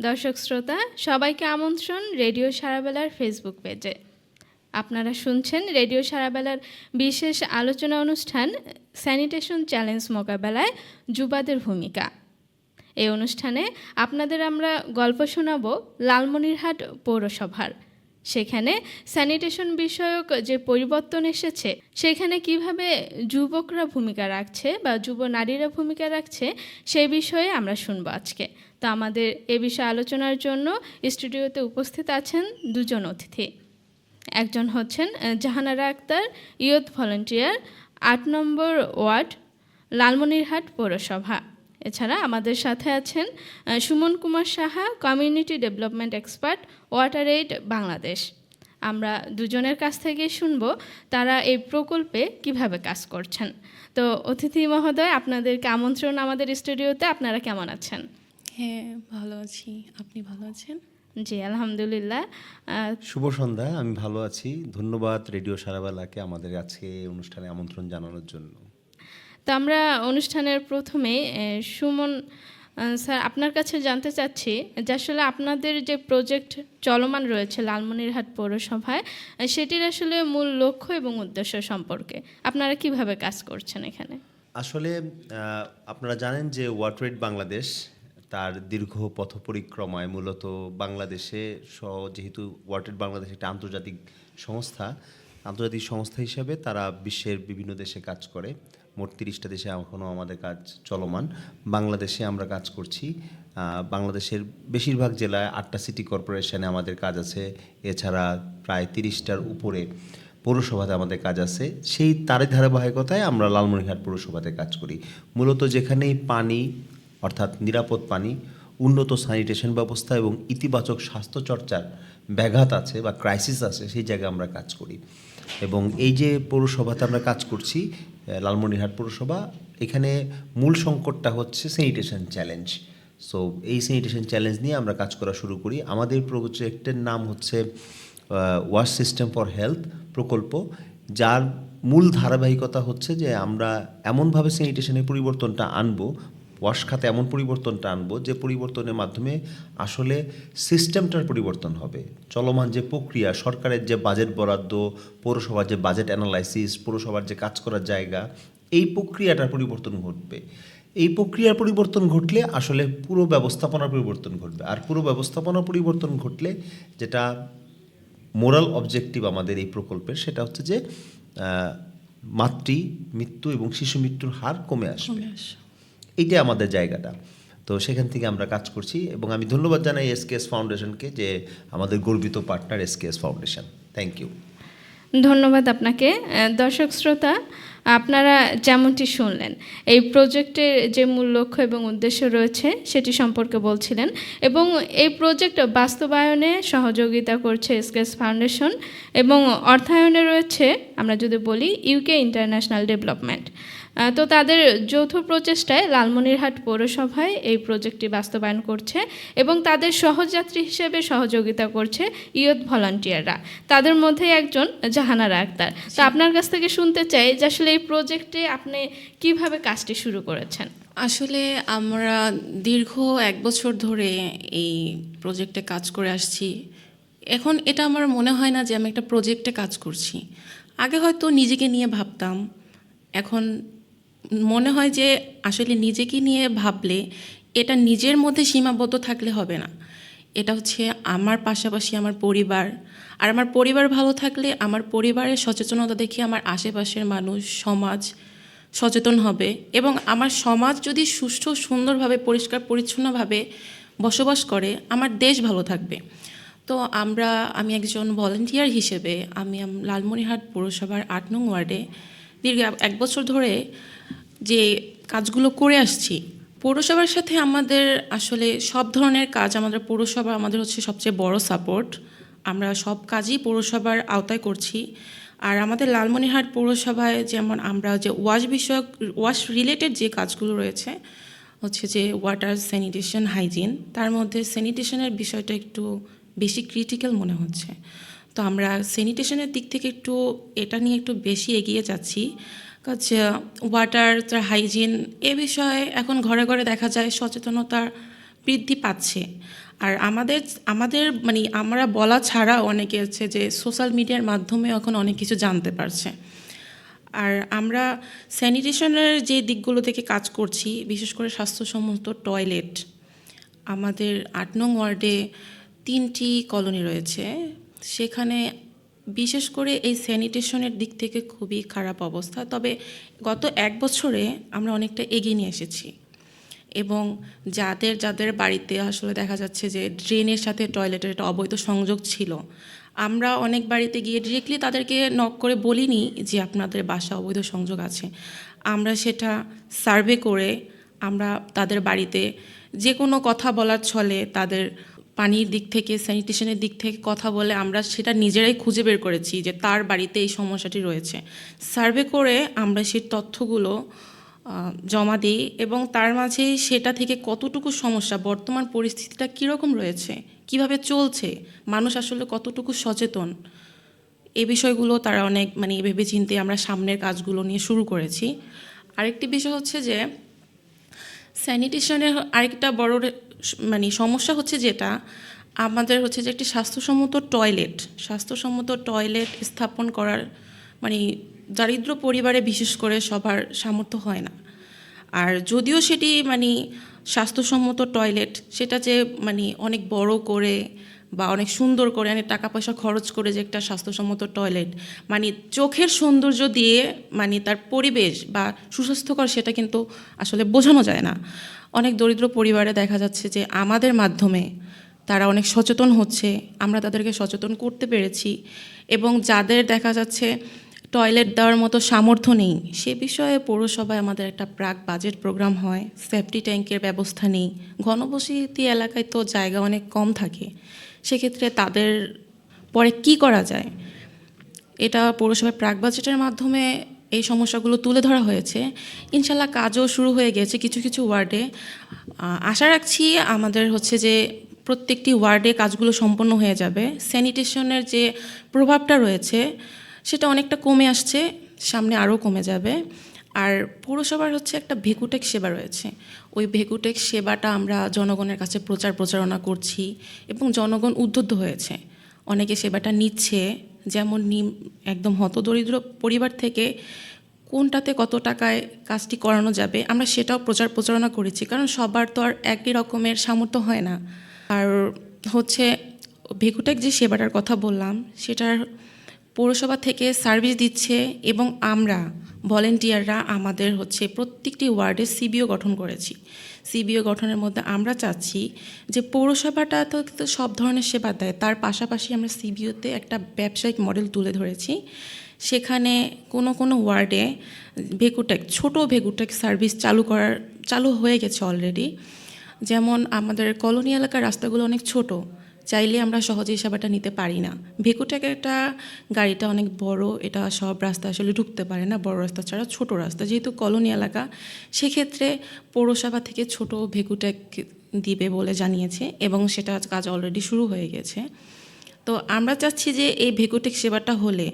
দর্শক শ্রোতা সবাইকে আমন্ত্রণ রেডিও সারাবেলার ফেসবুক পেজে। আপনারা শুনছেন রেডিও সারাবেলার বিশেষ আলোচনা অনুষ্ঠান স্যানিটেশন চ্যালেঞ্জ মোকাবেলায় যুবাদের ভূমিকা। এই অনুষ্ঠানে আপনাদের আমরা গল্প শোনাব লালমনিরহাট পৌরসভার। সেখানে স্যানিটেশন বিষয়ক যে পরিবর্তন এসেছে সেখানে কিভাবে যুবকরা ভূমিকা রাখছে বা যুব নারীরা ভূমিকা রাখছে সেই বিষয়ে আমরা শুনব আজকে। তো আমাদের এ বিষয়ে আলোচনার জন্য স্টুডিওতে উপস্থিত আছেন দুজন অতিথি। একজন হচ্ছেন জাহানারা আক্তার, ইয়ুথ ভলান্টিয়ার, ৮ নম্বর ওয়ার্ড, লালমনিরহাট পৌরসভা। এছাড়া আমাদের সাথে আছেন Suman Kumar Saha, community development expert, water aid Bangladesh. আমরা দুজনের কাছ থেকে শুনব তারা এই প্রকল্পে কিভাবে কাজ করছেন। তো অতিথি মহোদয়, আপনাদেরকে আমন্ত্রণ আমাদের স্টুডিওতে। আপনারা কেমন আছেন? হ্যাঁ, ভালো আছি। আপনি ভালো আছেন? জি, আলহামদুলিল্লাহ। শুভ সন্ধ্যা। আমি ভালো আছি। ধন্যবাদ রেডিও সারাবেলাকে আমাদের আজকে অনুষ্ঠানে আমন্ত্রণ জানানোর জন্য। তো আমরা অনুষ্ঠানের প্রথমে সুমন স্যার আপনার কাছে জানতে চাচ্ছি যে আসলে আপনাদের যে প্রজেক্ট চলমান রয়েছে লালমনিরহাট পৌরসভায়, সেটির আসলে মূল লক্ষ্য এবং উদ্দেশ্য সম্পর্কে আপনারা কিভাবে কাজ করছেন এখানে? আসলে আপনারা জানেন যে ওয়াটার এইড বাংলাদেশ তার দীর্ঘ পথ পরিক্রমায় মূলত বাংলাদেশে যেহেতু ওয়াটার এইড বাংলাদেশ একটা আন্তর্জাতিক সংস্থা হিসেবে তারা বিশ্বের বিভিন্ন দেশে কাজ করে। মোট 30টা দেশে এখনও আমাদের কাজ চলমান। বাংলাদেশে আমরা কাজ করছি। বাংলাদেশের বেশিরভাগ জেলায় 8টা সিটি কর্পোরেশনে আমাদের কাজ আছে। এছাড়া প্রায় 30টার উপরে পৌরসভাতে আমাদের কাজ আছে। তারই ধারাবাহিকতায় আমরা লালমনিরহাট পৌরসভাতে কাজ করি। মূলত যেখানেই পানি, অর্থাৎ নিরাপদ পানি, উন্নত স্যানিটেশন ব্যবস্থা এবং ইতিবাচক স্বাস্থ্যচর্চার ব্যাঘাত আছে বা ক্রাইসিস আছে, সেই জায়গায় আমরা কাজ করি। এবং এই যে পৌরসভাতে আমরা কাজ করছি, লালমনিরহাট পৌরসভা, এখানে মূল সংকটটা হচ্ছে স্যানিটেশন চ্যালেঞ্জ। সো এই স্যানিটেশন চ্যালেঞ্জ নিয়ে আমরা কাজ করা শুরু করি। আমাদের প্রজেক্টের নাম হচ্ছে ওয়াশ সিস্টেম ফর হেলথ প্রকল্প, যার মূল ধারাবাহিকতা হচ্ছে যে আমরা এমনভাবে স্যানিটেশনের পরিবর্তনটা আনবো, ওয়াশ খাতে এমন পরিবর্তনটা আনবো যে পরিবর্তনের মাধ্যমে আসলে সিস্টেমটার পরিবর্তন হবে। চলমান যে প্রক্রিয়া, সরকারের যে বাজেট বরাদ্দ, পৌরসভার যে বাজেট অ্যানালাইসিস, পৌরসভার যে কাজ করার জায়গা, এই প্রক্রিয়াটার পরিবর্তন ঘটবে। এই প্রক্রিয়ার পরিবর্তন ঘটলে আসলে পুরো ব্যবস্থাপনার পরিবর্তন ঘটবে। আর পুরো ব্যবস্থাপনার পরিবর্তন ঘটলে যেটা মোরাল অবজেক্টিভ আমাদের এই প্রকল্পের, সেটা হচ্ছে যে মৃত্যু এবং শিশু মৃত্যুর হার কমে আসবে। এইটাই আমাদের জায়গাটা। তো সেখান থেকে আমরা কাজ করছি এবং আমি ধন্যবাদ জানাই এসকেএস ফাউন্ডেশনকে, যে আমাদের গর্বিত partner SKS Foundation. Thank you. ধন্যবাদ আপনাকে। দর্শক শ্রোতা, আপনারা যেমনটি শুনলেন, এই প্রজেক্টের যে মূল লক্ষ্য এবং উদ্দেশ্য রয়েছে সেটি সম্পর্কে বলছিলেন এবং এই প্রজেক্ট বাস্তবায়নে সহযোগিতা করছে এসকেএস ফাউন্ডেশন এবং অর্থায়নে রয়েছে, আমরা যদি বলি, ইউকে ইন্টারন্যাশনাল ডেভেলপমেন্ট। তো তাদের যৌথ প্রচেষ্টায় লালমনিরহাট পৌরসভায় এই প্রজেক্টটি বাস্তবায়ন করছে এবং তাদের সহযাত্রী হিসেবে সহযোগিতা করছে ইয়ুথ ভলান্টিয়াররা। তাদের মধ্যে একজন জাহানারা আক্তার। তো আপনার কাছ থেকে শুনতে চাই যে আসলে এই প্রজেক্টে আপনি কিভাবে কাজটি শুরু করেছেন? আসলে আমরা দীর্ঘ 1 বছর ধরে এই প্রজেক্টে কাজ করে আসছি। এখন এটা আমার মনে হয় না যে আমি একটা প্রজেক্টে কাজ করছি। আগে হয়তো নিজেকে নিয়ে ভাবতাম, এখন মনে হয় যে আসলে নিজেকে নিয়ে ভাবলে এটা নিজের মধ্যে সীমাবদ্ধ থাকলে হবে না। এটা হচ্ছে আমার পাশাপাশি আমার পরিবার, আর আমার পরিবার ভালো থাকলে আমার পরিবারের সচেতনতা দেখে আমার আশেপাশের মানুষ, সমাজ সচেতন হবে এবং আমার সমাজ যদি সুষ্ঠু, সুন্দরভাবে, পরিষ্কার পরিচ্ছন্নভাবে বসবাস করে, আমার দেশ ভালো থাকবে। তো আমি একজন ভলান্টিয়ার হিসেবে আমি লালমনিরহাট পৌরসভার 8 নং ওয়ার্ডে দীর্ঘ 1 বছর ধরে যে কাজগুলো করে আসছি। পৌরসভার সাথে আমাদের আসলে সব ধরনের কাজ, আমাদের পৌরসভা আমাদের হচ্ছে সবচেয়ে বড় সাপোর্ট। আমরা সব কাজই পৌরসভার আওতায় করছি। আর আমাদের লালমনিরহাট পৌরসভায় যেমন আমরা যে ওয়াশ রিলেটেড যে কাজগুলো রয়েছে হচ্ছে যে ওয়াটার, স্যানিটেশন, হাইজিন, তার মধ্যে স্যানিটেশনের বিষয়টা একটু বেশি ক্রিটিক্যাল মনে হচ্ছে। তো আমরা স্যানিটেশনের দিক থেকে এটা নিয়ে একটু বেশি এগিয়ে যাচ্ছি। ওয়াটার, হাইজিন এ বিষয়ে এখন ঘরে ঘরে দেখা যায় সচেতনতা বৃদ্ধি পাচ্ছে। আর আমাদের আমাদের মানে আমরা বলা ছাড়া অনেকে আছে যে সোশ্যাল মিডিয়ার মাধ্যমে এখন অনেক কিছু জানতে পারছে। আর আমরা স্যানিটেশনের যে দিকগুলো থেকে কাজ করছি, বিশেষ করে স্বাস্থ্যসম্মত টয়লেট, আমাদের ৮ নং ওয়ার্ডে ৩টি কলোনি রয়েছে, সেখানে বিশেষ করে এই স্যানিটেশনের দিক থেকে খুবই খারাপ অবস্থা। তবে গত ১ বছরে আমরা অনেকটা এগিয়ে নিয়ে এসেছি এবং যাদের যাদের বাড়িতে আসলে দেখা যাচ্ছে যে ড্রেনের সাথে টয়লেটের একটা অবৈধ সংযোগ ছিল, আমরা অনেক বাড়িতে গিয়ে ডিরেক্টলি তাদেরকে নক করে বলিনি যে আপনাদের বাসা অবৈধ সংযোগ আছে। আমরা সেটা সার্ভে করে আমরা তাদের বাড়িতে যে কোনো কথা বলার ছলে তাদের পানির দিক থেকে স্যানিটেশনের দিক থেকে কথা বলে আমরা সেটা নিজেরাই খুঁজে বের করেছি যে তার বাড়িতে এই সমস্যাটি রয়েছে। সার্ভে করে আমরা সেই তথ্যগুলো জমা দিই এবং তার মাঝে সেটা থেকে কতটুকু সমস্যা, বর্তমান পরিস্থিতিটা কীরকম রয়েছে, কিভাবে চলছে, মানুষ আসলে কতটুকু সচেতন, এই বিষয়গুলো তারা অনেক মানে ভেবেচিন্তে আমরা সামনের কাজগুলো নিয়ে শুরু করেছি। আরেকটি বিষয় হচ্ছে যে স্যানিটেশনের আরেকটা বড় মানে সমস্যা হচ্ছে যেটা আমাদের হচ্ছে যে একটি স্বাস্থ্যসম্মত টয়লেট স্থাপন করার মানে দারিদ্র পরিবারে বিশেষ করে সবার সামর্থ্য হয় না। আর যদিও সেটি মানে স্বাস্থ্যসম্মত টয়লেট, সেটা যে মানে অনেক বড় করে বা অনেক সুন্দর করে অনেক টাকা পয়সা খরচ করে যে একটা স্বাস্থ্যসম্মত টয়লেট মানে চোখের সৌন্দর্য দিয়ে মানে তার পরিবেশ বা সুস্বাস্থ্যকর সেটা কিন্তু আসলে বোঝানো যায় না। অনেক দরিদ্র পরিবারে দেখা যাচ্ছে যে আমাদের মাধ্যমে তারা অনেক সচেতন হচ্ছে, আমরা তাদেরকে সচেতন করতে পেরেছি এবং যাদের দেখা যাচ্ছে টয়লেট দেওয়ার মতো সামর্থ্য নেই, সে বিষয়ে পৌরসভায় আমাদের একটা প্রাক বাজেট প্রোগ্রাম হয়, সেফটি ট্যাঙ্কের ব্যবস্থা নেই, ঘনবসতি এলাকায় তো জায়গা অনেক কম থাকে, সেক্ষেত্রে তাদের পরে কি করা যায়, এটা পৌরসভার প্রাক বাজেটের মাধ্যমে এই সমস্যাগুলো তুলে ধরা হয়েছে। ইনশাল্লাহ কাজও শুরু হয়ে গেছে কিছু কিছু ওয়ার্ডে। আশা রাখছি আমাদের হচ্ছে যে প্রত্যেকটি ওয়ার্ডে কাজগুলো সম্পন্ন হয়ে যাবে। স্যানিটেশনের যে প্রভাবটা রয়েছে সেটা অনেকটা কমে আসছে, সামনে আরও কমে যাবে। আর পৌরসভার হচ্ছে একটা ভেকুটেক সেবা রয়েছে, ওই ভেকুটেক সেবাটা আমরা জনগণের কাছে প্রচারণা করছি এবং জনগণ উদ্বুদ্ধ হয়েছে, অনেকে সেবাটা নিচ্ছে। যেমন একদম হতদরিদ্র পরিবার থেকে কোনটাতে কত টাকায় কাজটি করানো যাবে আমরা সেটাও প্রচারণা করেছি, কারণ সবার তো আর একই রকমের সামর্থ্য হয় না। আর হচ্ছে ভেকুটেক যে সেবাটার কথা বললাম সেটার পৌরসভা থেকে সার্ভিস দিচ্ছে এবং আমরা ভলেন্টিয়াররা আমাদের হচ্ছে প্রত্যেকটি ওয়ার্ডে সিবিও গঠন করেছি। সিবিও গঠনের মধ্যে আমরা চাচ্ছি যে পৌরসভাটা তো সব ধরনের সেবা দেয়, তার পাশাপাশি আমরা সিবিওতে একটা ব্যবসায়িক মডেল তুলে ধরেছি। সেখানে কোনো কোনো ওয়ার্ডে ছোট ভেকুটেক সার্ভিস চালু হয়ে গেছে অলরেডি। যেমন আমাদের কলোনি এলাকার রাস্তাগুলো অনেক ছোট, চাইলে আমরা সহজেই সেবাটা নিতে পারি না। ভেকুটেকের একটা গাড়িটা অনেক বড়, এটা সব রাস্তা আসলে ঢুকতে পারে না, বড় রাস্তা ছাড়া ছোট রাস্তা, যেহেতু কলোনি এলাকা সেক্ষেত্রে পৌরসভা থেকে ছোট ভেকুটেক দিবে বলে জানিয়েছে এবং সেটা কাজ অলরেডি শুরু হয়ে গেছে। তো আমরা চাচ্ছি যে এই ভেকুটেক সেবাটা হলে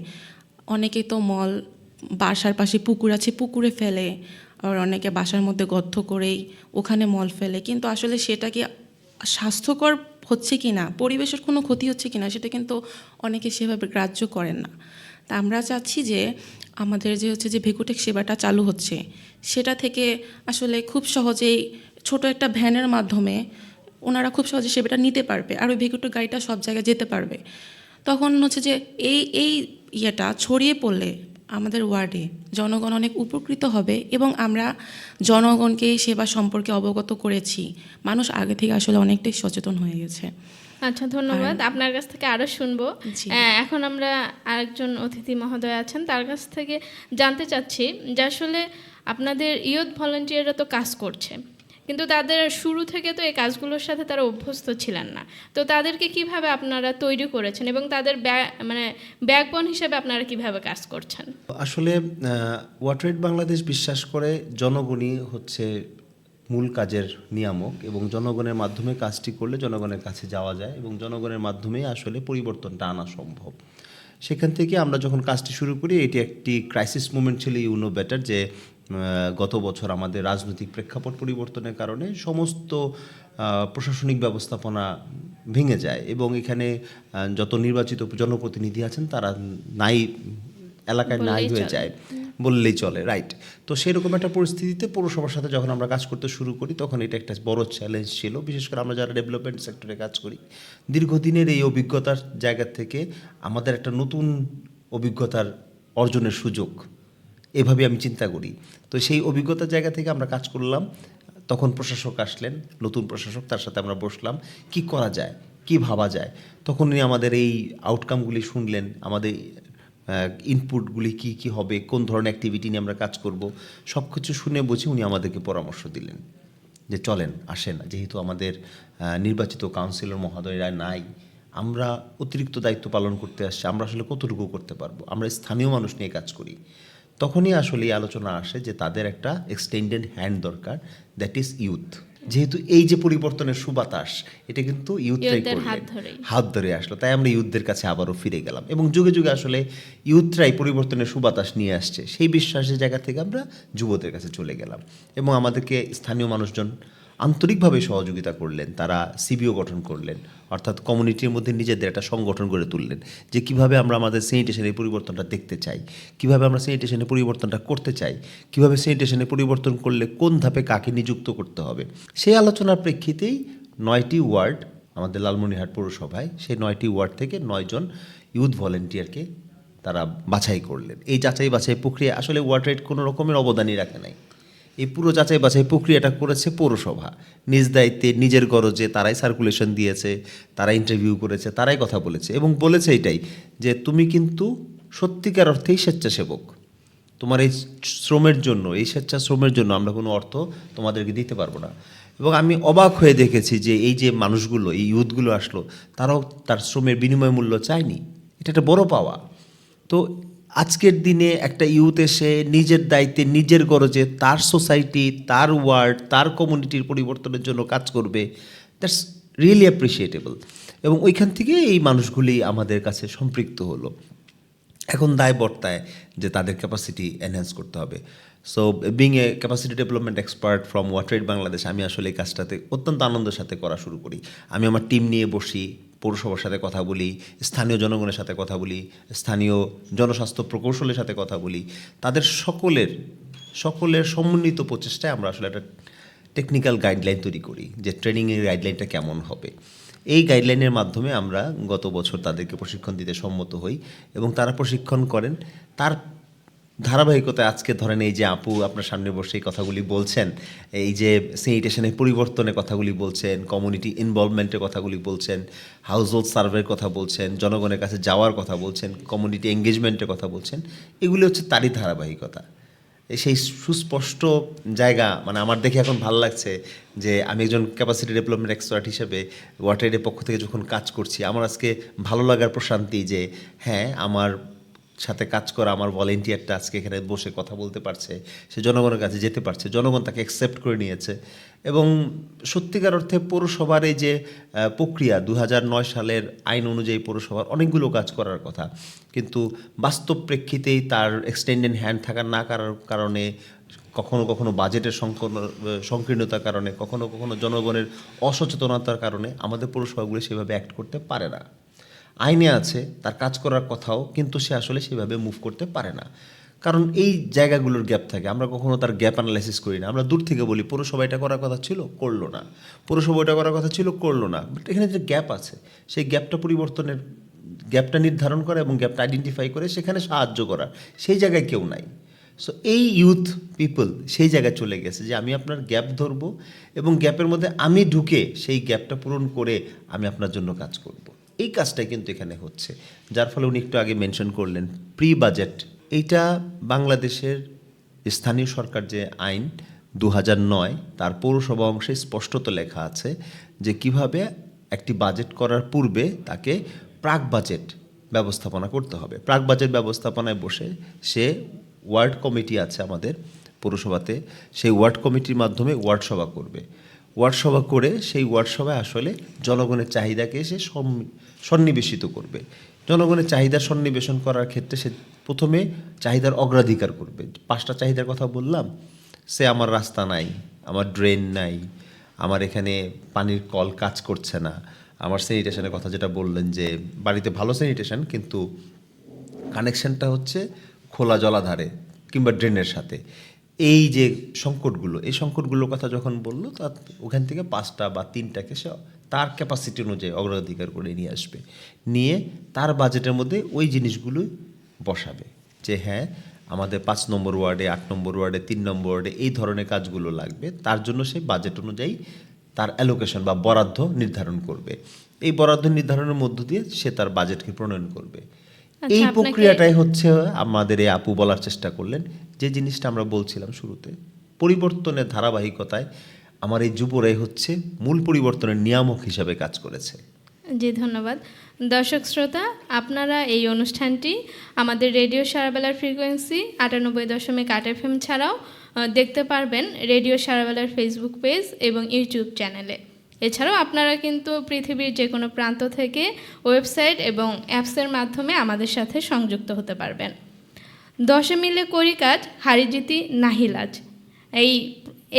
অনেকে তো মল বাসার পাশে পুকুর আছে পুকুরে ফেলে, আবার অনেকে বাসার মধ্যে গর্ত করেই ওখানে মল ফেলে, কিন্তু আসলে সেটা কি স্বাস্থ্যকর হচ্ছে কি না, পরিবেশের কোনো ক্ষতি হচ্ছে কি না সেটা কিন্তু অনেকে সেভাবে গ্রাহ্য করেন না। তা আমরা চাচ্ছি যে আমাদের যে হচ্ছে যে ভেকুটেক সেবাটা চালু হচ্ছে সেটা থেকে আসলে খুব সহজেই ছোট একটা ভ্যানের মাধ্যমে ওনারা খুব সহজে সেবাটা নিতে পারবে আর ওই ভেকুটেক গাড়িটা সব জায়গায় যেতে পারবে। তখন হচ্ছে যে এই ইয়েটা ছড়িয়ে পড়লে আমাদের ওয়ার্ডে জনগণ অনেক উপকৃত হবে এবং আমরা জনগণকে সেবা সম্পর্কে অবগত করেছি, মানুষ আগে থেকে আসলে অনেকটাই সচেতন হয়ে গেছে। আচ্ছা, ধন্যবাদ। আপনার কাছ থেকে আরও শুনবো। এখন আমরা আরেকজন অতিথি মহোদয় আছেন, তার কাছ থেকে জানতে চাচ্ছি যে আসলে আপনাদের ইয়ুথ ভলান্টিয়াররা তো কাজ করছে, কিন্তু তাদের শুরু থেকে তো এই কাজগুলোর সাথে তারা অভ্যস্ত ছিলেন না, তো তাদেরকে কিভাবে আপনারা তৈরি করেছেন এবং তাদের ব্যাকবোন হিসেবে আপনারা কিভাবে কাজ করছেন? আসলে ওয়াটার এইড বাংলাদেশ বিশ্বাস করে জনগণই হচ্ছে মূল কাজের নিয়ামক এবং জনগণের মাধ্যমে কাজটি করলে জনগণের কাছে যাওয়া যায় এবং জনগণের মাধ্যমেই আসলে পরিবর্তনটা আনা সম্ভব। সেখান থেকে আমরা যখন কাজটি শুরু করি, এটি একটি ক্রাইসিস মুভমেন্ট ছিল, ইউ নো বেটার, যে গত বছর আমাদের রাজনৈতিক প্রেক্ষাপট পরিবর্তনের কারণে সমস্ত প্রশাসনিক ব্যবস্থাপনা ভেঙে যায় এবং এখানে যত নির্বাচিত জনপ্রতিনিধি আছেন তারা নাই এলাকায় নাই বললেই হয়ে চলে। যায় বললেই চলে, রাইট। তো সেরকম একটা পরিস্থিতিতে পৌরসভার সাথে যখন আমরা কাজ করতে শুরু করি তখন এটা একটা বড় চ্যালেঞ্জ ছিল, বিশেষ করে আমরা যারা ডেভেলপমেন্ট সেক্টরে কাজ করি। দীর্ঘদিনের এই অভিজ্ঞতার জায়গা থেকে আমাদের একটা নতুন অভিজ্ঞতার অর্জনের সুযোগ, এভাবে আমি চিন্তা করি। তো সেই অভিজ্ঞতার জায়গা থেকে আমরা কাজ করলাম। তখন প্রশাসক আসলেন, নতুন প্রশাসক, তার সাথে আমরা বসলাম কি করা যায়, কি ভাবা যায়। তখন উনি আমাদের এই আউটকামগুলি শুনলেন, আমাদের ইনপুটগুলি কি কি হবে, কোন ধরনের অ্যাক্টিভিটি নিয়ে আমরা কাজ করব, সব কিছু শুনে বুঝে উনি আমাদেরকে পরামর্শ দিলেন যে চলেন, আসেন, যেহেতু আমাদের নির্বাচিত কাউন্সিলর মহোদয়রা নাই, আমরা অতিরিক্ত দায়িত্ব পালন করতে আসছি, আমরা আসলে কতটুকু করতে পারবো, আমরা স্থানীয় মানুষ নিয়ে কাজ করি। তখনই আসলে এই আলোচনা আসে যে তাদের একটা এক্সটেন্ডেড হ্যান্ড দরকার, দ্যাট ইজ ইউথ। যেহেতু এই যে পরিবর্তনের সুবাতাস, এটা কিন্তু ইউথরাই ইউথদের হাত করলেন, ধরেই। হাত ধরে আসলো। তাই আমরা ইউথদের কাছে আবারও ফিরে গেলাম এবং যুগে যুগে আসলে ইউথরাই পরিবর্তনের সুবাতাস নিয়ে আসছে, সেই বিশ্বাসের জায়গা থেকে আমরা যুবদের কাছে চলে গেলাম এবং আমাদেরকে স্থানীয় মানুষজন আন্তরিকভাবে সহযোগিতা করলেন। তারা সিবিও গঠন করলেন, অর্থাৎ কমিউনিটির মধ্যে নিজেদের একটা সংগঠন গড়ে তুললেন যে কিভাবে আমরা আমাদের স্যানিটেশনের পরিবর্তনটা দেখতে চাই, কিভাবে আমরা স্যানিটেশনের পরিবর্তনটা করতে চাই, কিভাবে স্যানিটেশনের পরিবর্তন করলে কোন ধাপে কাকে নিযুক্ত করতে হবে। সেই আলোচনার প্রেক্ষিতেই 9টি ওয়ার্ড আমাদের লালমনিরহাট পৌরসভায়, সেই 9টি ওয়ার্ড থেকে 9 জন ইউথ ভলেন্টিয়ারকে তারা বাছাই করলেন। এই যাচাই বাছাই প্রক্রিয়া আসলে ওয়ার্ড রাইট কোনো রকমের অবদানই রাখে নাই। এই পুরো যাচাই বাছাই প্রক্রিয়াটা করেছে পৌরসভা নিজ দায়িত্বে, নিজের গরজে। তারাই সার্কুলেশন দিয়েছে, তারা ইন্টারভিউ করেছে, তারাই কথা বলেছে এবং বলেছে এটাই যে তুমি কিন্তু সত্যিকার অর্থেই স্বেচ্ছাসেবক। তোমার এই শ্রমের জন্য, এই স্বেচ্ছাশ্রমের জন্য আমরা কোনো অর্থ তোমাদেরকে দিতে পারবো না। এবং আমি অবাক হয়ে দেখেছি যে এই যে মানুষগুলো, এই ইউথগুলো আসলো, তারাও তার শ্রমের বিনিময় মূল্য চায়নি। এটা একটা বড় পাওয়া। তো আজকের দিনে একটা ইউথ এসে নিজের দায়িত্বে, নিজের গরজে তার সোসাইটি, তার ওয়ার্ড, তার কমিউনিটির পরিবর্তনের জন্য কাজ করবে, দ্যাটস রিয়েলি অ্যাপ্রিসিয়েটেবল। এবং ওইখান থেকে এই মানুষগুলি আমাদের কাছে সম্পৃক্ত হলো। এখন দায় বর্তায় যে তাদের ক্যাপাসিটি এনহ্যান্স করতে হবে। So being a capacity development expert from water aid Bangladesh, আমি আসলে এই কাজটাতে অত্যন্ত আনন্দের সাথে করা শুরু করি। আমি আমার টিম নিয়ে বসি, পৌরসভার সাথে কথা বলি, স্থানীয় জনগণের সাথে কথা বলি, স্থানীয় জনস্বাস্থ্য প্রকৌশলের সাথে কথা বলি। তাদের সকলের সমন্বিত প্রচেষ্টায় আমরা আসলে একটা টেকনিক্যাল গাইডলাইন তৈরি করি যে ট্রেনিংয়ের গাইডলাইনটা কেমন হবে। এই গাইডলাইনের মাধ্যমে আমরা গত বছর তাদেরকে প্রশিক্ষণ দিতে সম্মত হই এবং তারা প্রশিক্ষণ করেন। তার ধারাবাহিকতায় আজকে ধরেন এই যে আপু আপনার সামনে বসে এই কথাগুলি বলছেন, এই যে স্যানিটেশনের পরিবর্তনের কথাগুলি বলছেন, কমিউনিটি ইনভলভমেন্টের কথাগুলি বলছেন, হাউস হোল্ড সার্ভের কথা বলছেন, জনগণের কাছে যাওয়ার কথা বলছেন, কমিউনিটি এঙ্গেজমেন্টের কথা বলছেন, এগুলি হচ্ছে তারই ধারাবাহিকতা। সেই সুস্পষ্ট জায়গা মানে আমার দেখে এখন ভালো লাগছে যে আমি একজন ক্যাপাসিটি ডেভেলপমেন্ট এক্সপার্ট হিসেবে ওয়াটার এইডের পক্ষ থেকে যখন কাজ করছি, আমার আজকে ভালো লাগার প্রশান্তি যে হ্যাঁ, আমার সাথে কাজ করা আমার ভলেন্টিয়ারটা আজকে এখানে বসে কথা বলতে পারছে, সে জনগণের কাছে যেতে পারছে, জনগণ তাকে অ্যাকসেপ্ট করে নিয়েছে। এবং সত্যিকার অর্থে পৌরসভার এই যে প্রক্রিয়া, 2009 সালের আইন অনুযায়ী পৌরসভার অনেকগুলো কাজ করার কথা, কিন্তু বাস্তব প্রেক্ষিতেই তার এক্সটেন্ডেড হ্যান্ড থাকার না কারণে, কখনো কখনো বাজেটের সংকীর্ণতার কারণে, কখনো কখনো জনগণের অসচেতনতার কারণে আমাদের পৌরসভাগুলি সেভাবে অ্যাক্ট করতে পারে না। আইনে আছে তার কাজ করার কথাও, কিন্তু সে আসলে সেভাবে মুভ করতে পারে না, কারণ এই জায়গাগুলোর গ্যাপ থাকে। আমরা কখনো তার গ্যাপ অ্যানালাইসিস করি না, আমরা দূর থেকে বলি পৌরসভা এটা করার কথা ছিল, করলো না, পৌরসভা এটা করার কথা ছিল, করলো না। বাট এখানে যে গ্যাপ আছে, সেই গ্যাপটা নির্ধারণ করা এবং গ্যাপটা আইডেন্টিফাই করে সেখানে সাহায্য করা, সেই জায়গায় কেউ নাই। সো এই ইউথ পিপল সেই জায়গায় চলে গেছে যে আমি আপনার গ্যাপ ধরবো এবং গ্যাপের মধ্যে আমি ঢুকে সেই গ্যাপটা পূরণ করে আমি আপনার জন্য কাজ করব। এই কাজটাই কিন্তু এখানে হচ্ছে, যার ফলে উনি একটু আগে মেনশন করলেন প্রি বাজেট। এইটা বাংলাদেশের স্থানীয় সরকার যে আইন 2009 তার পৌরসভা অংশে স্পষ্টত লেখা আছে যে কিভাবে একটি বাজেট করার পূর্বে তাকে প্রাক বাজেট ব্যবস্থাপনা করতে হবে। প্রাক বাজেট ব্যবস্থাপনায় বসে সে ওয়ার্ড কমিটি আছে আমাদের পৌরসভাতে, সেই ওয়ার্ড কমিটির মাধ্যমে ওয়ার্ড সভা করবে। ওয়ার্ড সভা করে সেই ওয়ার্ড সভায় আসলে জনগণের চাহিদাকে সে সন্নিবেশিত করবে। জনগণের চাহিদা সন্নিবেশন করার ক্ষেত্রে সে প্রথমে চাহিদার অগ্রাধিকার করবে। 5টা চাহিদার কথা বললাম, সে আমার রাস্তা নাই, আমার ড্রেন নাই, আমার এখানে পানির কল কাজ করছে না, আমার স্যানিটেশনের কথা যেটা বললেন যে বাড়িতে ভালো স্যানিটেশন কিন্তু কানেকশনটা হচ্ছে খোলা জলাধারে কিংবা ড্রেনের সাথে, এই যে সংকটগুলো, এই সংকটগুলোর কথা যখন বললো তা ওখান থেকে 5টা বা 3টাকে সে তার ক্যাপাসিটি অনুযায়ী অগ্রাধিকার করে নিয়ে আসবে, নিয়ে তার বাজেটের মধ্যে ওই জিনিসগুলোই বসাবে যে হ্যাঁ আমাদের 5 নম্বর ওয়ার্ডে, 8 নম্বর ওয়ার্ডে, 3 নম্বর ওয়ার্ডে এই ধরনের কাজগুলো লাগবে, তার জন্য সে বাজেট অনুযায়ী তার অ্যালোকেশন বা বরাদ্দ নির্ধারণ করবে। এই বরাদ্দ নির্ধারণের মধ্য দিয়ে সে তার বাজেটকে প্রণয়ন করবে। এই আপনাকে- প্রক্রিয়াটাই হচ্ছে আমাদের এই আপু বলার চেষ্টা করলেন যে জিনিসটা আমরা বলছিলাম শুরুতে, পরিবর্তনের ধারাবাহিকতায় আমার এই যুবরাই হচ্ছে মূল পরিবর্তনের নিয়ামক হিসাবে কাজ করেছে। জি ধন্যবাদ। দর্শক শ্রোতা, আপনারা এই অনুষ্ঠানটি আমাদের রেডিও সারাবেলার ফ্রিকোয়েন্সি 98.8 FM ছাড়াও দেখতে পারবেন রেডিও সারাবেলার ফেসবুক পেজ এবং ইউটিউব চ্যানেলে। এছাড়াও আপনারা কিন্তু পৃথিবীর যে কোনো প্রান্ত থেকে ওয়েবসাইট এবং অ্যাপসের মাধ্যমে আমাদের সাথে সংযুক্ত হতে পারবেন। 10 মিলে করি কাজ, হারি জিতি নাহি লাজ,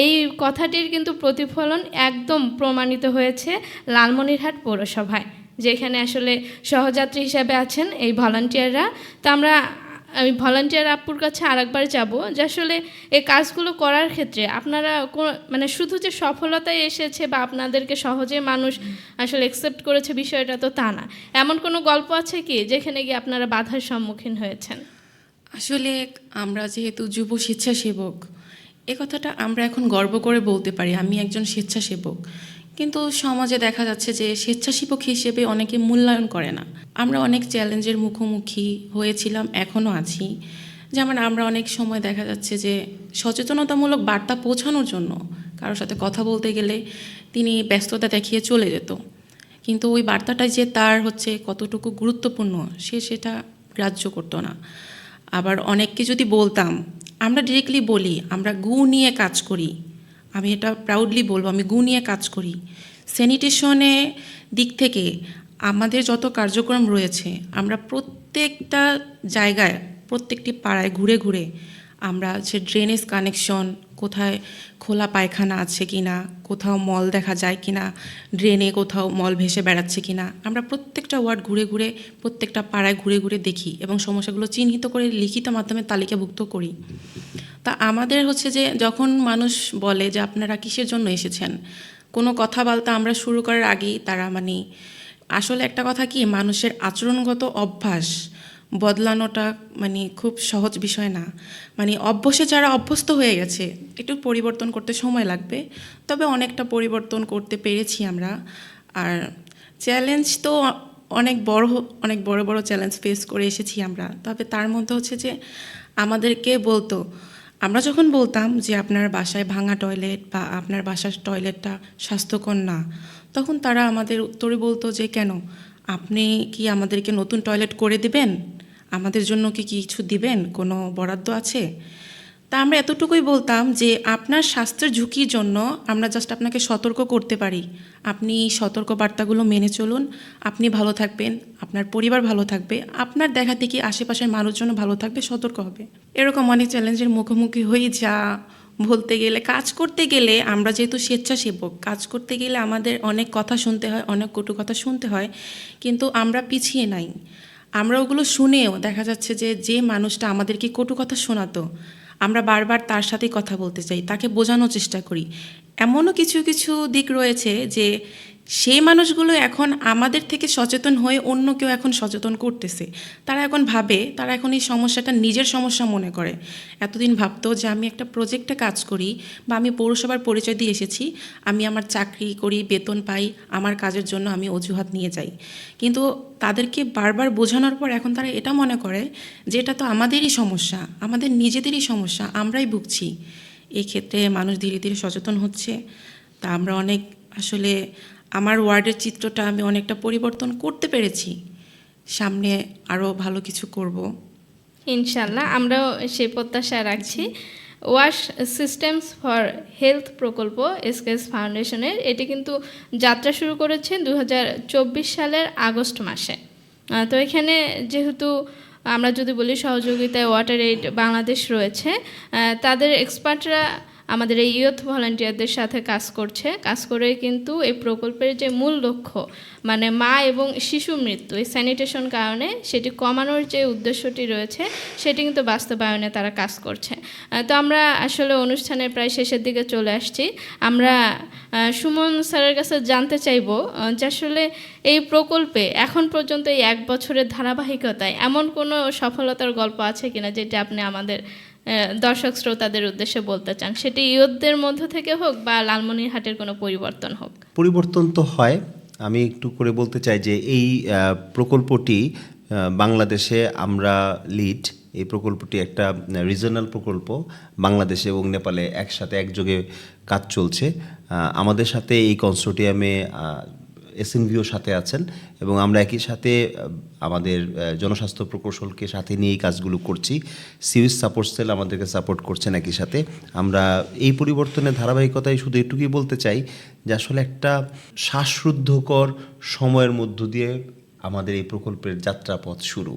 এই কথাটির কিন্তু প্রতিফলন একদম প্রমাণিত হয়েছে লালমনিরহাট পৌরসভায়, যেখানে আসলে সহযাত্রী হিসাবে আছেন এই ভলান্টিয়াররা। তো আমি ভলান্টিয়ার আপুর কাছে আরেকবার যাব যে আসলে এই কাজগুলো করার ক্ষেত্রে আপনারা মানে শুধু যে সফলতাই এসেছে বা আপনাদেরকে সহজে মানুষ আসলে অ্যাকসেপ্ট করেছে বিষয়টা তো তা না, এমন কোনো গল্প আছে কি যেখানে গিয়ে আপনারা বাধার সম্মুখীন হয়েছেন? আসলে আমরা যেহেতু যুব স্বেচ্ছাসেবক, এ কথাটা আমরা এখন গর্ব করে বলতে পারি আমি একজন স্বেচ্ছাসেবক, কিন্তু সমাজে দেখা যাচ্ছে যে স্বেচ্ছাসেবক হিসেবে অনেকে মূল্যায়ন করে না। আমরা অনেক চ্যালেঞ্জের মুখোমুখি হয়েছিলাম, এখনও আছি। যেমন আমরা অনেক সময় দেখা যাচ্ছে যে সচেতনতামূলক বার্তা পৌঁছানোর জন্য কারোর সাথে কথা বলতে গেলে তিনি ব্যস্ততা দেখিয়ে চলে যেত, কিন্তু ওই বার্তাটা যে তার হচ্ছে কতটুকু গুরুত্বপূর্ণ সেটা গ্রাহ্য করতো না। আবার অনেককে যদি বলতাম, আমরা ডিরেক্টলি বলি আমরা গু নিয়ে কাজ করি, আমি এটা প্রাউডলি বলবো, আমি গু নিয়ে কাজ করি। স্যানিটেশনে দিক থেকে আমাদের যত কার্যক্রম রয়েছে, আমরা প্রত্যেকটা জায়গায়, প্রত্যেকটি পাড়ায় ঘুরে ঘুরে আমরা যে ড্রেনেজ কানেকশন, কোথায় খোলা পায়খানা আছে কি না, কোথাও মল দেখা যায় কি না, ড্রেনে কোথাও মল ভেসে বেড়াচ্ছে কি না, আমরা প্রত্যেকটা ওয়ার্ড ঘুরে ঘুরে, প্রত্যেকটা পাড়ায় ঘুরে ঘুরে দেখি এবং সমস্যাগুলো চিহ্নিত করে লিখিত মাধ্যমে তালিকাভুক্ত করি। তা আমাদের হচ্ছে যে যখন মানুষ বলে যে আপনারা কিসের জন্য এসেছেন, কোনো কথাবার্তা আমরা শুরু করার আগেই তারা আসলে একটা কথা কি, মানুষের আচরণগত অভ্যাস বদলানোটা খুব সহজ বিষয় না। অভ্যাসে যারা অভ্যস্ত হয়ে গেছে একটু পরিবর্তন করতে সময় লাগবে, তবে অনেকটা পরিবর্তন করতে পেরেছি আমরা। আর চ্যালেঞ্জ তো অনেক বড় বড় চ্যালেঞ্জ ফেস করে এসেছি আমরা, তবে তার মধ্যে হচ্ছে যে আমাদেরকে বলতো, আমরা যখন বলতাম যে আপনার বাসায় ভাঙা টয়লেট বা আপনার বাসার টয়লেটটা স্বাস্থ্যকর না, তখন তারা আমাদের উত্তরে বলতো যে কেন, আপনি কি আমাদেরকে নতুন টয়লেট করে দিবেন, আমাদের জন্য কি কিছু দিবেন, কোনো বরাদ্দ আছে? তা আমরা এতটুকুই বলতাম যে আপনার স্বাস্থ্যের ঝুঁকির জন্য আমরা জাস্ট আপনাকে সতর্ক করতে পারি, আপনি সতর্ক বার্তাগুলো মেনে চলুন, আপনি ভালো থাকবেন, আপনার পরিবার ভালো থাকবে, আপনার দেখা দেখি আশেপাশের মানুষজন ভালো থাকবে, সতর্ক হবে। এরকম অনেক চ্যালেঞ্জের মুখোমুখি হই, যা বলতে গেলে, কাজ করতে গেলে, আমরা যেহেতু স্বেচ্ছাসেবক, কাজ করতে গেলে আমাদের অনেক কথা শুনতে হয়, অনেক কটু কথা শুনতে হয়, কিন্তু আমরা পিছিয়ে নাই। আমরা ওগুলো শুনেও দেখা যাচ্ছে যে মানুষটা আমাদেরকে কটু কথা শোনাতো, আমরা বারবার তার সাথেই কথা বলতে চাই, তাকে বোঝানোর চেষ্টা করি। এমনও কিছু কিছু দিক রয়েছে যে সেই মানুষগুলো এখন আমাদের থেকে সচেতন হয়ে অন্য কেউ এখন সচেতন করতেছে। তারা এখন ভাবে, তারা এখন এই সমস্যাটা নিজের সমস্যা মনে করে। এতদিন ভাবতো যে আমি একটা প্রজেক্টে কাজ করি বা আমি পৌরসভার পরিচয় দিয়ে এসেছি, আমি আমার চাকরি করি, বেতন পাই, আমার কাজের জন্য আমি অজুহাত নিয়ে যাই। কিন্তু তাদেরকে বারবার বোঝানোর পর এখন তারা এটা মনে করে যে এটা তো আমাদেরই সমস্যা, আমাদের নিজেদেরই সমস্যা, আমরাই ভুগছি। এই ক্ষেত্রে মানুষ ধীরে ধীরে সচেতন হচ্ছে। তা আমরা অনেক, আসলে আমার ওয়ার্ডের চিত্রটা আমি অনেকটা পরিবর্তন করতে পেরেছি, সামনে আরও ভালো কিছু করব ইনশাল্লাহ, আমরাও সেই প্রত্যাশা রাখছি। ওয়াশ সিস্টেমস ফর হেলথ প্রকল্প এসকেএস ফাউন্ডেশনের এটি কিন্তু যাত্রা শুরু করেছে 2024 সালের আগস্ট মাসে। তো এখানে যেহেতু আমরা যদি বলি সহযোগিতায় ওয়াটার এইড বাংলাদেশ রয়েছে, তাদের এক্সপার্টরা আমাদের এই ইয়ুথ ভলান্টিয়ারদের সাথে কাজ করছে। কাজ করে কিন্তু এই প্রকল্পের যে মূল লক্ষ্য মানে মা এবং শিশু মৃত্যু এই স্যানিটেশন কারণে সেটি কমানোর যে উদ্দেশ্যটি রয়েছে সেটি কিন্তু বাস্তবায়নে তারা কাজ করছে। তো আমরা আসলে অনুষ্ঠানের প্রায় শেষের দিকে চলে আসছি। আমরা সুমন স্যারের কাছে জানতে চাইব যে আসলে এই প্রকল্পে এখন পর্যন্ত এই 1 বছরের ধারাবাহিকতায় এমন কোনো সফলতার গল্প আছে কিনা যেটা আপনি আমাদের দর্শক শ্রোতাদের উদ্দেশ্যে বলতে চান, সেটি ইয়ুথদের মধ্য থেকে হোক বা লালমনিরহাটের কোনো পরিবর্তন হোক। পরিবর্তন তো হয়। আমি একটু করে বলতে চাই যে এই প্রকল্পটি বাংলাদেশে আমরা লিড। এই প্রকল্পটি একটা রিজনাল প্রকল্প, বাংলাদেশে এবং নেপালে একসাথে একযোগে কাজ চলছে। আমাদের সাথে এই কনসোর্টিয়ামে এসএনভিও সাথে আছেন এবং আমরা একই সাথে আমাদের জনস্বাস্থ্য প্রকৌশলকে সাথে নিয়ে এই কাজগুলো করছি। সিউজ সাপোর্ট সেল আমাদেরকে সাপোর্ট করছেন একই সাথে। আমরা এই পরিবর্তনের ধারাবাহিকতায় শুধু এটুকুই বলতে চাই যে আসলে একটা শ্বাসরুদ্ধকর সময়ের মধ্য দিয়ে আমাদের এই প্রকল্পের যাত্রাপথ শুরু।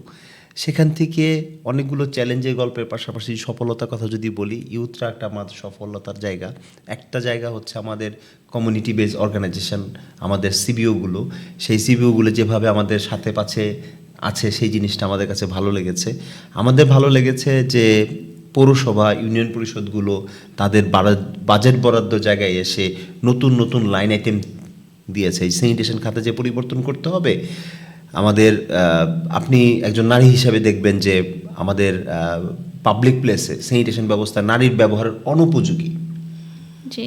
সেখান থেকে অনেকগুলো চ্যালেঞ্জের গল্পের পাশাপাশি সফলতার কথা যদি বলি, ইউথরা একটা আমাদের সফলতার জায়গা। একটা জায়গা হচ্ছে আমাদের কমিউনিটি বেস অর্গানাইজেশন, আমাদের সিবিওগুলো। সেই সিবিওগুলো যেভাবে আমাদের সাথে পাশে আছে সেই জিনিসটা আমাদের কাছে ভালো লেগেছে। আমাদের ভালো লেগেছে যে পৌরসভা, ইউনিয়ন পরিষদগুলো তাদের বাজেট বরাদ্দ জায়গায় এসে নতুন নতুন লাইন আইটেম দিয়েছে। এই স্যানিটেশন খাতে যে পরিবর্তন করতে হবে, আমাদের আপনি একজন নারী হিসাবে দেখবেন যে আমাদের পাবলিক প্লেসে স্যানিটেশন ব্যবস্থা নারীর ব্যবহারের অনুপযোগী। জি,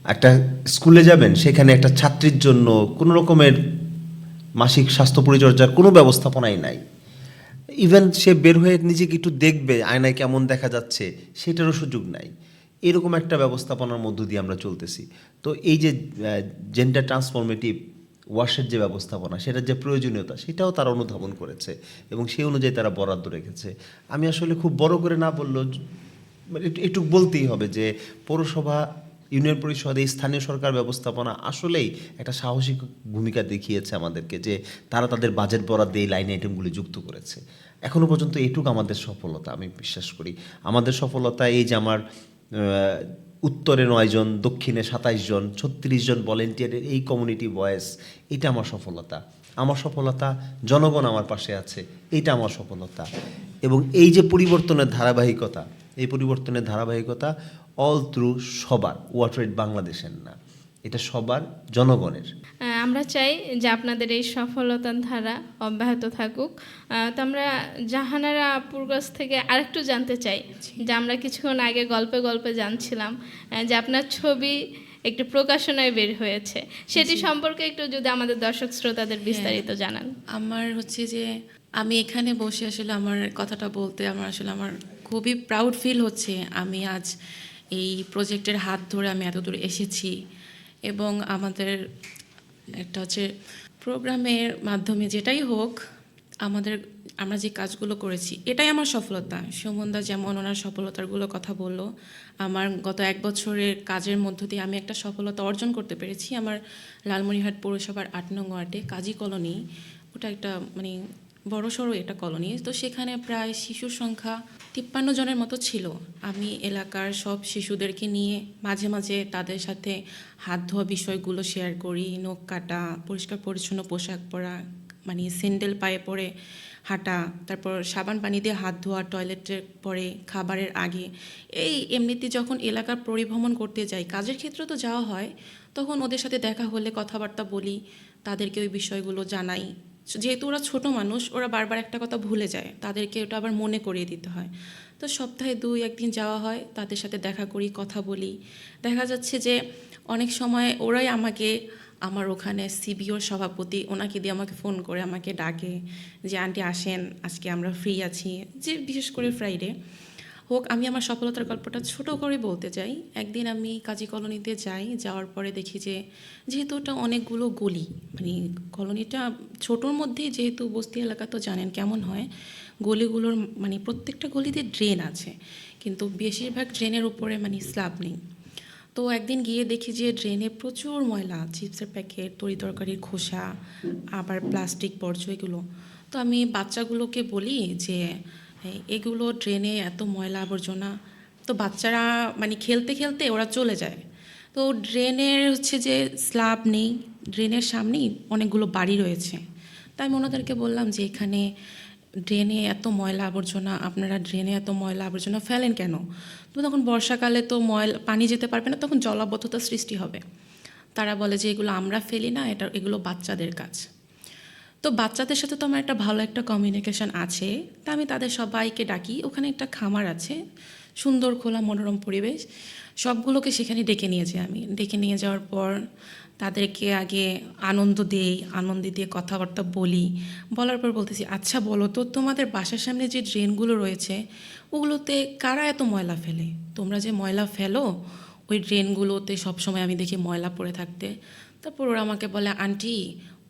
একটা স্কুলে যাবেন, সেখানে একটা ছাত্রীর জন্য কোনো রকমের মাসিক স্বাস্থ্য পরিচর্যার কোনো ব্যবস্থাপনাই নাই। ইভেন সে বের হয়ে নিজেকে একটু দেখবে আয়নায় কেমন দেখা যাচ্ছে, সেটারও সুযোগ নাই। এরকম একটা ব্যবস্থাপনার মধ্য দিয়ে আমরা চলতেছি। তো এই যে জেন্ডার ট্রান্সফরমেটিভ ওয়াশের যে ব্যবস্থাপনা, সেটার যে প্রয়োজনীয়তা, সেটাও তারা অনুধাবন করেছে এবং সেই অনুযায়ী তারা বরাদ্দ রেখেছে। আমি আসলে খুব বড় করে না বললেও একটু বলতেই হবে যে পৌরসভা, ইউনিয়ন পরিষদ, এই স্থানীয় সরকার ব্যবস্থাপনা আসলেই একটা সাহসিক ভূমিকা দেখিয়েছে আমাদেরকে, যে তারা তাদের বাজেট বরাদ্দে এই লাইন আইটেমগুলি যুক্ত করেছে। এখনও পর্যন্ত এইটুকু আমাদের সফলতা আমি বিশ্বাস করি। আমাদের সফলতা এই যে আমার উত্তরে 9 জন, দক্ষিণে 27 জন, 36 জন ভলেন্টিয়ারের এই কমিউনিটি ভয়েস, এটা আমার সফলতা। আমার সফলতা জনগণ আমার পাশে আছে, এইটা আমার সফলতা। এবং এই যে পরিবর্তনের ধারাবাহিকতা, এই পরিবর্তনের ধারাবাহিকতা অল থ্রু সবার, ওয়াটার বাংলাদেশের না, এটা সবার, জনগণের। আমরা চাই যে আপনাদের এই সফলতার ধারা অব্যাহত থাকুক। তো আমরা জাহানারা আপুর কাছ থেকে আরেকটু জানতে চাই যে আমরা কিছুক্ষণ আগে গল্পে গল্পে জানছিলাম যে আপনার ছবি একটি প্রকাশনায় বের হয়েছে, সেটি সম্পর্কে একটু যদি আমাদের দর্শক শ্রোতাদের বিস্তারিত জানান। আমার হচ্ছে যে আমি এখানে বসে আসলে আমার কথাটা বলতে আমার খুবই প্রাউড ফিল হচ্ছে। আমি আজ এই প্রজেক্টের হাত ধরে আমি এত দূর এসেছি এবং আমাদের একটা হচ্ছে প্রোগ্রামের মাধ্যমে যেটাই হোক আমরা যে কাজগুলো করেছি এটাই আমার সফলতা। সুমনদা যেমন ওনার সফলতারগুলো কথা বললো, আমার গত 1 বছরের কাজের মধ্য দিয়ে আমি একটা সফলতা অর্জন করতে পেরেছি। আমার লালমনিরহাট পৌরসভার 8 নং ওয়ার্ডে কাজী কলোনি, ওটা একটা বড়সড় একটা কলোনি। তো সেখানে প্রায় শিশুর সংখ্যা 53 জনের মতো ছিল। আমি এলাকার সব শিশুদেরকে নিয়ে মাঝে মাঝে তাদের সাথে হাত ধোয়া বিষয়গুলো শেয়ার করি, নখ কাটা, পরিষ্কার পরিচ্ছন্ন পোশাক পরা, স্যান্ডেল পায়ে পরে হাঁটা, তারপর সাবান পানি দিয়ে হাত ধোয়া, টয়লেটের পরে, খাবারের আগে। এই এমনিতে যখন এলাকার পরিভ্রমণ করতে যাই, কাজের ক্ষেত্রে তো যাওয়া হয়, তখন ওদের সাথে দেখা হলে কথাবার্তা বলি, তাদেরকে ওই বিষয়গুলো জানাই। যেহেতু ওরা ছোট মানুষ, ওরা বারবার একটা কথা ভুলে যায়, তাদেরকে ওটা আবার মনে করিয়ে দিতে হয়। তো সপ্তাহে 2-1 দিন যাওয়া হয়, তাদের সাথে দেখা করি, কথা বলি। দেখা যাচ্ছে যে অনেক সময় ওরাই আমাকে, আমার ওখানে সিবিওর সভাপতি, ওনাকে দিয়ে আমাকে ফোন করে আমাকে ডাকে যে আন্টি আসেন, আজকে আমরা ফ্রি আছি, যে বিশেষ করে ফ্রাইডে হোক। আমি আমার সফলতার গল্পটা ছোট করে বলতে চাই। একদিন আমি কাজী কলোনিতে যাওয়ার পরে দেখি যে যেহেতু ওটা অনেকগুলো গলি, কলোনিটা ছোটোর মধ্যেই, যেহেতু বস্তি এলাকা তো জানেন কেমন হয়, গলিগুলোর প্রত্যেকটা গলিতে ড্রেন আছে, কিন্তু বেশিরভাগ ড্রেনের উপরে স্ল্যাব নেই। তো একদিন গিয়ে দেখি যে ড্রেনে প্রচুর ময়লা, চিপসের প্যাকেট, তরি তরকারির খোসা, আবার প্লাস্টিক বর্জ্য এগুলো। তো আমি বাচ্চাগুলোকে বলি যে এগুলো ড্রেনে এত ময়লা আবর্জনা, তো বাচ্চারা মানে খেলতে খেলতে ওরা চলে যায়। তো ড্রেনের হচ্ছে যে স্ল্যাব নেই, ড্রেনের সামনেই অনেকগুলো বাড়ি রয়েছে। তাই আমি ওনাদেরকে বললাম যে এখানে ড্রেনে এত ময়লা আবর্জনা, আপনারা ড্রেনে এত ময়লা আবর্জনা ফেলেন কেন? তো তখন বর্ষাকালে তো ময়লা পানি যেতে পারবে না, তখন জলাবদ্ধতার সৃষ্টি হবে। তারা বলে যে এগুলো আমরা ফেলি না, এগুলো বাচ্চাদের কাজ। তো বাচ্চাদের সাথে তো আমার একটা ভালো একটা কমিউনিকেশন আছে। তা আমি তাদের সবাইকে ডাকি, ওখানে একটা খামার আছে, সুন্দর খোলা মনোরম পরিবেশ, সবগুলোকে সেখানে ডেকে নিয়ে যাই। আমি ডেকে নিয়ে যাওয়ার পর তাদেরকে আগে আনন্দ দেই, আনন্দ দিয়ে কথাবার্তা বলি। বলার পর বলতেছি, আচ্ছা বলো তো, তোমাদের বাসার সামনে যে ড্রেনগুলো রয়েছে ওগুলোতে কারা এত ময়লা ফেলে? তোমরা যে ময়লা ফেলো ওই ড্রেনগুলোতে সবসময় আমি দেখি ময়লা পড়ে থাকতে। তারপর ওরা আমাকে বলে, আন্টি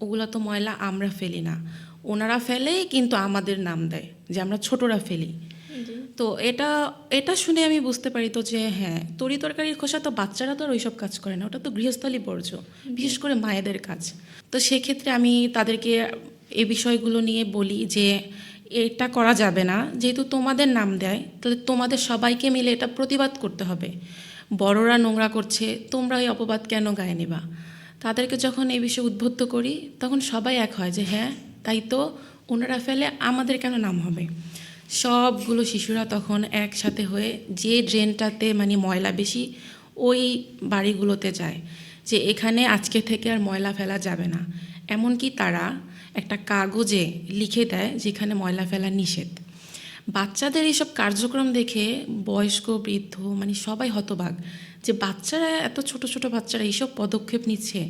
ওগুলো তো ময়লা আমরা ফেলি না, ওনারা ফেলে কিন্তু আমাদের নাম দেয় যে আমরা ছোটরা ফেলি। তো এটা এটা শুনে আমি বুঝতে পারি তো যে হ্যাঁ, তরি তরকারির খোসা তো বাচ্চারা তো আর ওইসব কাজ করে না, ওটা তো গৃহস্থলী বর্জ্য, বিশেষ করে মায়েদের কাজ। তো সেক্ষেত্রে আমি তাদেরকে এই বিষয়গুলো নিয়ে বলি যে এটা করা যাবে না, যেহেতু তোমাদের নাম দেয় তাহলে তোমাদের সবাইকে মিলে এটা প্রতিবাদ করতে হবে। বড়রা নোংরা করছে, তোমরা এই অপবাদ কেন গায়ে নেবা? তাদেরকে যখন এই বিষয়ে উদ্বুদ্ধ করি তখন সবাই এক হয় যে হ্যাঁ তাই তো, ওনারা ফেলে আমাদের কেন নাম হবে। সবগুলো শিশুরা তখন একসাথে হয়ে যে ড্রেনটাতে মানে ময়লা বেশি ওই বাড়িগুলোতে যায় যে এখানে আজকে থেকে আর ময়লা ফেলা যাবে না। এমনকি তারা একটা কাগজে লিখে দেয় যেখানে ময়লা ফেলা নিষেধ। বাচ্চাদের এইসব কার্যক্রম দেখে বয়স্ক বৃদ্ধ মানে সবাই হতবাক যে বাচ্চারা, এত ছোট ছোট বাচ্চারা এইসব পদক্ষেপ নিচ্ছে।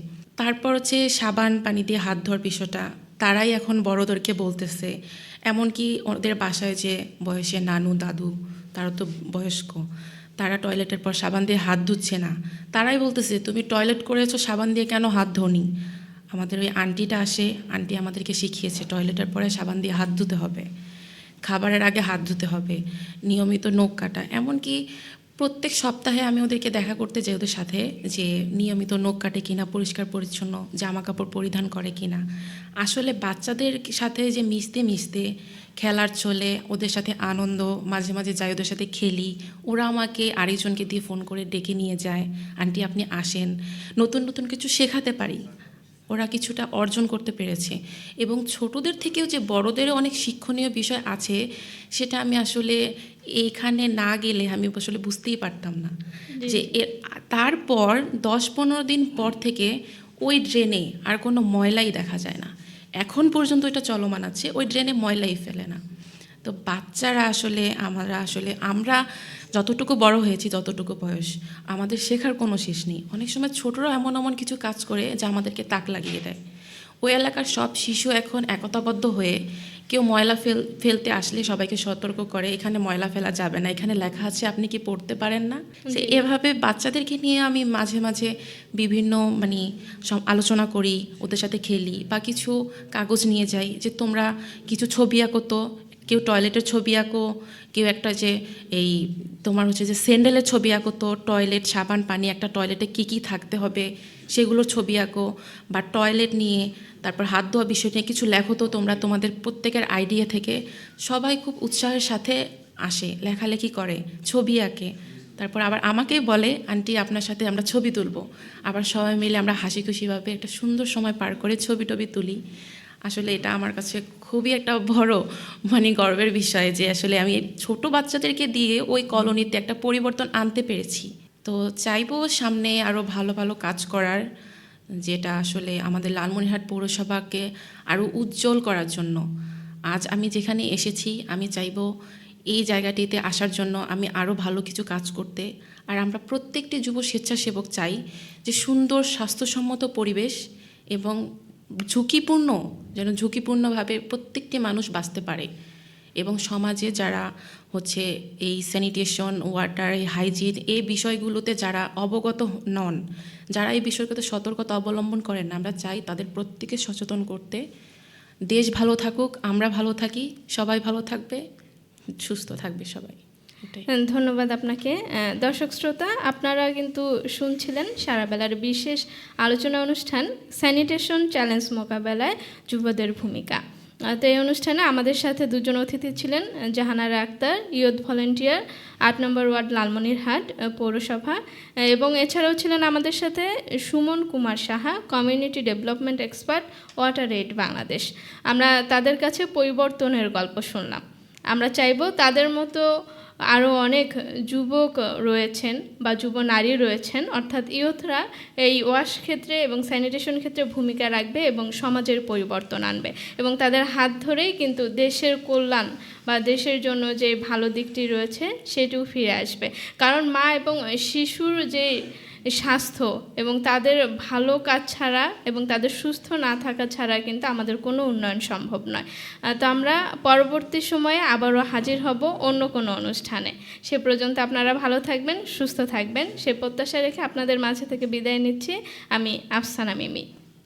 তারপর হচ্ছে সাবান পানি দিয়ে হাত ধোয়ার বিষয়টা তারাই এখন বড়দেরকে বলতেছে। এমনকি ওদের বাসায় যে বয়সে নানু দাদু, তারা তো বয়স্ক, তারা টয়লেটের পর সাবান দিয়ে হাত ধুচ্ছে না, তারাই বলতেছে তুমি টয়লেট করেছো সাবান দিয়ে কেন হাত ধোনি? আমাদের ওই আন্টিটা আসে, আন্টি আমাদেরকে শিখিয়েছে টয়লেটের পরে সাবান দিয়ে হাত ধুতে হবে, খাবারের আগে হাত ধুতে হবে, নিয়মিত নখ কাটা। এমনকি প্রত্যেক সপ্তাহে আমি ওদেরকে দেখা করতে যাই ওদের সাথে যে নিয়মিত নখ কাটে কিনা, পরিষ্কার পরিচ্ছন্ন জামা কাপড় পরিধান করে কিনা। আসলে বাচ্চাদের সাথে যে মিশতে মিশতে খেলার চলে ওদের সাথে আনন্দ, মাঝে মাঝে যাই ওদের সাথে খেলি, ওরা আমাকে আরেকজনকে দিয়ে ফোন করে ডেকে নিয়ে যায়, আন্টি আপনি আসেন, নতুন নতুন কিছু শেখাতে পারি। ওরা কিছুটা অর্জন করতে পেরেছে এবং ছোটদের থেকেও যে বড়দেরও অনেক শিক্ষণীয় বিষয় আছে সেটা আমি আসলে এইখানে না গেলে আমি আসলে বুঝতেই পারতাম না। যে তারপর 10-15 দিন পর থেকে ওই ড্রেনে আর কোনো ময়লাই দেখা যায় না। এখন পর্যন্ত এটা চলমান আছে, ওই ড্রেনে ময়লাই ফেলে না। তো বাচ্চারা আসলে আমরা যতটুকু বড় হয়েছি, যতটুকু বয়স, আমাদের শেখার কোনো শেষ নেই। অনেক সময় ছোটরা এমন এমন কিছু কাজ করে যা আমাদেরকে তাক লাগিয়ে দেয়। ওই এলাকার সব শিশু এখন একতাবদ্ধ হয়ে কেউ ময়লা ফেলতে আসলে সবাইকে সতর্ক করে এখানে ময়লা ফেলা যাবে না, এখানে লেখা আছে আপনি কি পড়তে পারেন না। এভাবে বাচ্চাদেরকে নিয়ে আমি মাঝে মাঝে বিভিন্ন মানে আলোচনা করি, ওদের সাথে খেলি বা কিছু কাগজ নিয়ে যাই যে তোমরা কিছু ছবি আঁকো, তো কেউ টয়লেটের ছবি আঁকো, কেউ একটা যে এই তোমার হচ্ছে যে স্যান্ডেলের ছবি আঁকো, তো টয়লেট সাবান পানি একটা টয়লেটে কী কী থাকতে হবে সেগুলোর ছবি আঁকো, বা টয়লেট নিয়ে তারপর হাত ধোয়া বিষয় নিয়ে কিছু লেখো তো তোমরা তোমাদের প্রত্যেকের আইডিয়া থেকে। সবাই খুব উৎসাহের সাথে আসে, লেখালেখি করে, ছবি আঁকে। তারপর আবার আমাকেই বলে আন্টি আপনার সাথে আমরা ছবি তুলবো। আবার সবাই মিলে আমরা হাসি খুশিভাবে একটা সুন্দর সময় পার করে ছবি টবি তুলি। আসলে এটা আমার কাছে খুবই একটা বড় মানে গর্বের বিষয় যে আসলে আমি ছোট বাচ্চাদেরকে দিয়ে ওই কলোনিতে একটা পরিবর্তন আনতে পেরেছি। তো চাইবো সামনে আরও ভালো ভালো কাজ করার, যেটা আসলে আমাদের লালমনিরহাট পৌরসভাকে আরও উজ্জ্বল করার জন্য। আজ আমি যেখানে এসেছি আমি চাইবো এই জায়গাটিতে আসার জন্য আমি আরও ভালো কিছু কাজ করতে। আর আমরা প্রত্যেকটি যুব স্বেচ্ছাসেবক চাই যে সুন্দর স্বাস্থ্যসম্মত পরিবেশ এবং ঝুঁকিপূর্ণভাবে প্রত্যেকটি মানুষ বাঁচতে পারে এবং সমাজে যারা হচ্ছে এই স্যানিটেশন, ওয়াটার, হাইজিন এই বিষয়গুলোতে যারা অবগত নন, যারা এই বিষয়গুলোতে সতর্কতা অবলম্বন করেন না, আমরা চাই তাদের প্রত্যেকে সচেতন করতে। দেশ ভালো থাকুক, আমরা ভালো থাকি, সবাই ভালো থাকবে, সুস্থ থাকবে সবাই। ধন্যবাদ আপনাকে। দর্শক শ্রোতা, আপনারা কিন্তু শুনছিলেন সারাবেলার বিশেষ আলোচনা অনুষ্ঠান স্যানিটেশন চ্যালেঞ্জ মোকাবেলায় যুবদের ভূমিকা। তো এই অনুষ্ঠানে আমাদের সাথে দুজন অতিথি ছিলেন, জাহানারা আক্তার, ইয়ুথ ভলেন্টিয়ার, 8 নম্বর ওয়ার্ড লালমনিরহাট পৌরসভা, এবং এছাড়াও ছিলেন আমাদের সাথে Suman Kumar Saha, community development expert, water aid Bangladesh. আমরা তাদের কাছে পরিবর্তনের গল্প শুনলাম। আমরা চাইব তাদের মতো আরও অনেক যুবক রয়েছেন বা যুব নারী রয়েছেন, অর্থাৎ ইয়ুথরা এই ওয়াশ ক্ষেত্রে এবং স্যানিটেশন ক্ষেত্রে ভূমিকা রাখবে এবং সমাজের পরিবর্তন আনবে, এবং তাদের হাত ধরেই কিন্তু দেশের কল্যাণ বা দেশের জন্য যে ভালো দিকটি রয়েছে সেটিও ফিরে আসবে। কারণ মা এবং শিশুর যে স্বাস্থ্য এবং তাদের ভালো কাজ ছাড়া এবং তাদের সুস্থ না থাকা ছাড়া কিন্তু আমাদের কোনো উন্নয়ন সম্ভব নয়। তো আমরা পরবর্তী সময়ে আবারও হাজির হব অন্য কোনো অনুষ্ঠানে। সে পর্যন্ত আপনারা ভালো থাকবেন, সুস্থ থাকবেন, সে প্রত্যাশা রেখে আপনাদের মাঝে থেকে বিদায় নিচ্ছি আমি আফসানা মিমি।